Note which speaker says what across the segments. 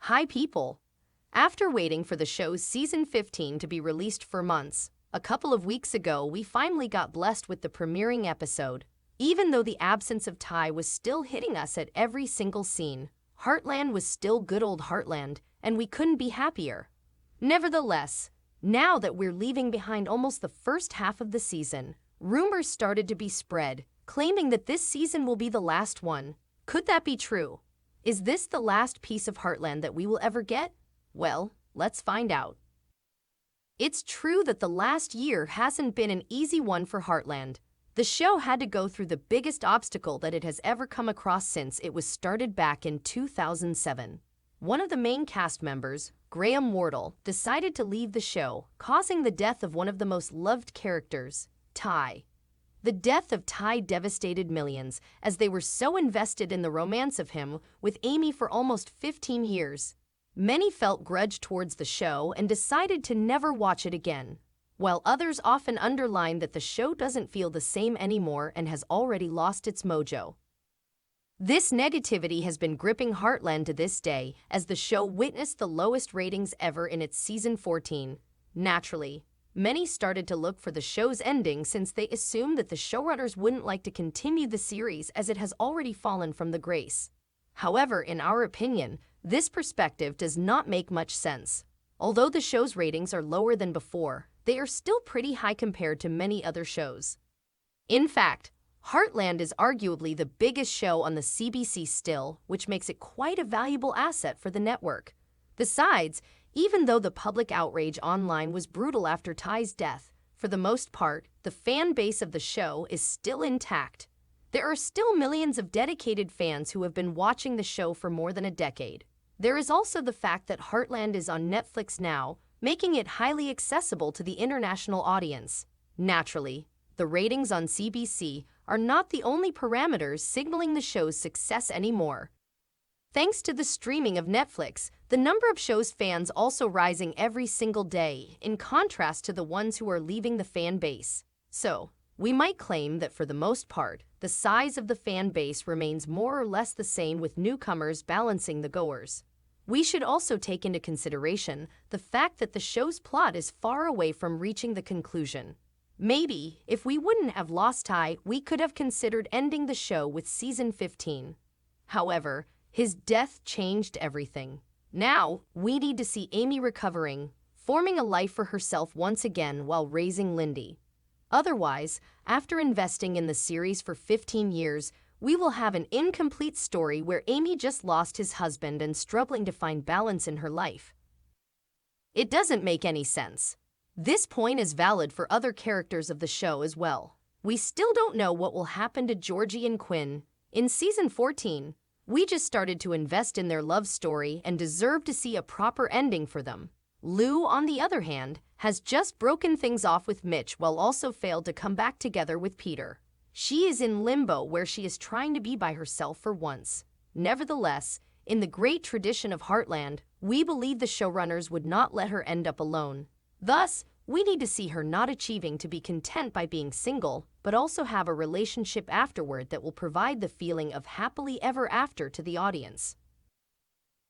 Speaker 1: Hi, people! After waiting for the show's season 15 to be released for months, a couple of weeks ago we finally got blessed with the premiering episode. Even though the absence of Ty was still hitting us at every single scene, Heartland was still good old Heartland, and we couldn't be happier. Nevertheless, now that we're leaving behind almost the first half of the season, rumors started to be spread, claiming that this season will be the last one. Could that be true? Is this the last piece of Heartland that we will ever get? Well, let's find out. It's true that the last year hasn't been an easy one for Heartland. The show had to go through the biggest obstacle that it has ever come across since it was started back in 2007. One of the main cast members, Graham Wardle, decided to leave the show, causing the death of one of the most loved characters, Ty. The death of Ty devastated millions, as they were so invested in the romance of him with Amy for almost 15 years. Many felt grudge towards the show and decided to never watch it again, while others often underlined that the show doesn't feel the same anymore and has already lost its mojo. This negativity has been gripping Heartland to this day, as the show witnessed the lowest ratings ever in its season 14. Naturally, many started to look for the show's ending since they assumed that the showrunners wouldn't like to continue the series as it has already fallen from the grace. However, in our opinion, this perspective does not make much sense. Although the show's ratings are lower than before, they are still pretty high compared to many other shows. In fact, Heartland is arguably the biggest show on the CBC still, which makes it quite a valuable asset for the network. Besides, even though the public outrage online was brutal after Ty's death, for the most part, the fan base of the show is still intact. There are still millions of dedicated fans who have been watching the show for more than a decade. There is also the fact that Heartland is on Netflix now, making it highly accessible to the international audience. Naturally, the ratings on CBC are not the only parameters signaling the show's success anymore. Thanks to the streaming of Netflix, the number of show's fans also rising every single day, in contrast to the ones who are leaving the fan base. So, we might claim that for the most part, the size of the fan base remains more or less the same, with newcomers balancing the goers. We should also take into consideration the fact that the show's plot is far away from reaching the conclusion. Maybe, if we wouldn't have lost Ty, we could have considered ending the show with season 15. However, his death changed everything. Now, we need to see Amy recovering, forming a life for herself once again while raising Lindy. Otherwise, after investing in the series for 15 years, we will have an incomplete story where Amy just lost his husband and struggling to find balance in her life. It doesn't make any sense. This point is valid for other characters of the show as well. We still don't know what will happen to Georgie and Quinn. In season 14, we just started to invest in their love story and deserve to see a proper ending for them. Lou, on the other hand, has just broken things off with Mitch while also failed to come back together with Peter. She is in limbo where she is trying to be by herself for once. Nevertheless, in the great tradition of Heartland, we believe the showrunners would not let her end up alone. Thus, we need to see her not achieving to be content by being single, but also have a relationship afterward that will provide the feeling of happily ever after to the audience.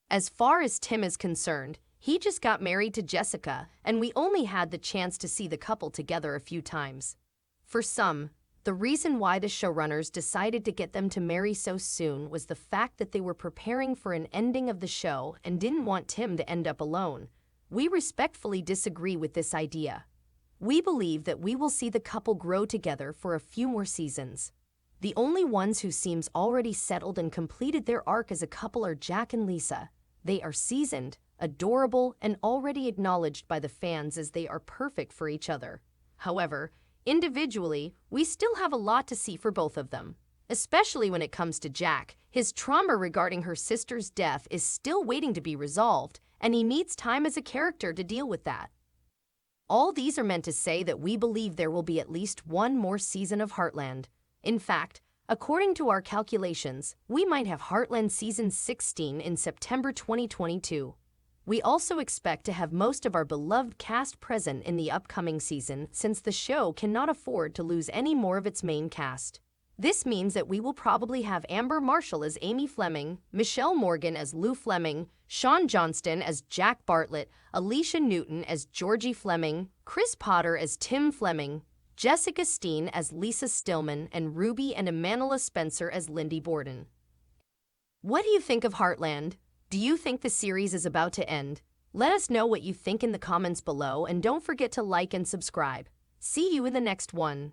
Speaker 1: As far as Tim is concerned, he just got married to Jessica, and we only had the chance to see the couple together a few times. For some, the reason why the showrunners decided to get them to marry so soon was the fact that they were preparing for an ending of the show and didn't want Tim to end up alone. We respectfully disagree with this idea. We believe that we will see the couple grow together for a few more seasons. The only ones who seems already settled and completed their arc as a couple are Jack and Lisa. They are seasoned, adorable, and already acknowledged by the fans as they are perfect for each other. However, individually, we still have a lot to see for both of them. Especially when it comes to Jack, his trauma regarding her sister's death is still waiting to be resolved, and he needs time as a character to deal with that. All these are meant to say that we believe there will be at least one more season of Heartland. In fact, according to our calculations, we might have Heartland season 16 in September 2022. We also expect to have most of our beloved cast present in the upcoming season since the show cannot afford to lose any more of its main cast. This means that we will probably have Amber Marshall as Amy Fleming, Michelle Morgan as Lou Fleming, Sean Johnston as Jack Bartlett, Alicia Newton as Georgie Fleming, Chris Potter as Tim Fleming, Jessica Steen as Lisa Stillman, and Ruby and Amanela Spencer as Lindy Borden. What do you think of Heartland? Do you think the series is about to end? Let us know what you think in the comments below, and don't forget to like and subscribe. See you in the next one.